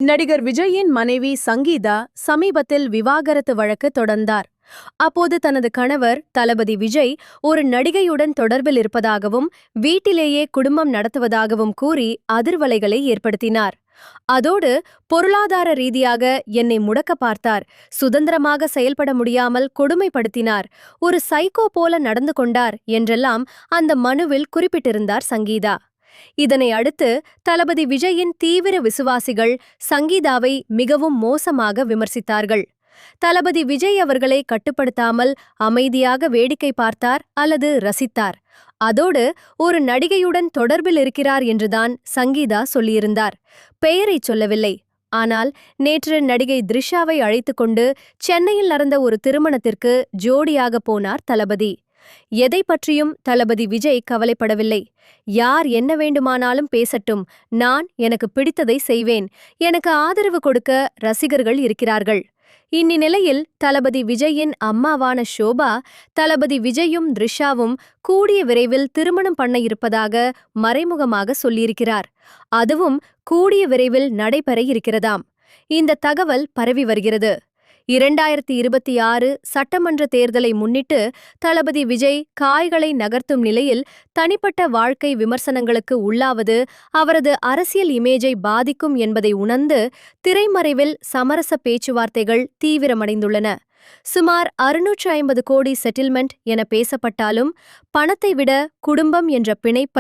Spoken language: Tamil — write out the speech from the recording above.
நடிகர் விஜயின் மனைவி சங்கீதா சமீபத்தில் விவாகரத்து வழக்கு தொடர்ந்தார். அப்போது தனது கணவர் தளபதி விஜய் ஒரு நடிகையுடன் தொடர்பில் இருப்பதாகவும் வீட்டிலேயே குடும்பம் நடத்துவதாகவும் கூறி அதிர்வலைகளை ஏற்படுத்தினார். அதோடு பொருளாதார ரீதியாக என்னை முடக்க பார்த்தார், சுதந்திரமாக செயல்பட முடியாமல் கொடுமைப்படுத்தினார், ஒரு சைக்கோ போல நடந்து கொண்டார் என்றெல்லாம் அந்த மனுவில் குறிப்பிட்டிருந்தார் சங்கீதா. இதனை அடுத்து தளபதி விஜயின் தீவிர விசுவாசிகள் சங்கீதாவை மிகவும் மோசமாக விமர்சித்தார்கள். தளபதி விஜய் அவர்களை கட்டுப்படுத்தாமல் அமைதியாக வேடிக்கை பார்த்தார் அல்லது ரசித்தார். அதோடு ஒரு நடிகையுடன் தொடர்பில் இருக்கிறார் என்றுதான் சங்கீதா சொல்லியிருந்தார். பெயரை சொல்லவில்லை. ஆனால் நேற்று நடிகை த்ரிஷாவை அழைத்துக்கொண்டு சென்னையில் நடந்த ஒரு திருமணத்திற்கு ஜோடியாக போனார் தளபதி. எதை பற்றியும் தளபதி விஜய் கவலைப்படவில்லை. யார் என்ன வேண்டுமானாலும் பேசட்டும், நான் எனக்கு பிடித்ததை செய்வேன், எனக்கு ஆதரவு கொடுக்க ரசிகர்கள் இருக்கிறார்கள். இந்நிலையில் தளபதி விஜயின் அம்மாவான ஷோபா தளபதி விஜயும் த்ரிஷாவும் கூடிய விரைவில் திருமணம் பண்ண இருப்பதாக மறைமுகமாக சொல்லியிருக்கிறார். அதுவும் கூடிய விரைவில் நடைபெற இருக்கிறதாம். இந்த தகவல் பரவி வருகிறது. 2026 சட்டமன்ற தேர்தலை முன்னிட்டு தளபதி விஜய் காய்களை நகர்த்தும் நிலையில் தனிப்பட்ட வாழ்க்கை விமர்சனங்களுக்கு உள்ளாவது அவரது அரசியல் இமேஜை பாதிக்கும் என்பதை உணர்ந்து திரைமறைவில் சமரச பேச்சுவார்த்தைகள் தீவிரமடைந்துள்ளன. சுமார் 650 கோடி செட்டில்மெண்ட் என பேசப்பட்டாலும் பணத்தை விட குடும்பம் என்ற பிணைப்பை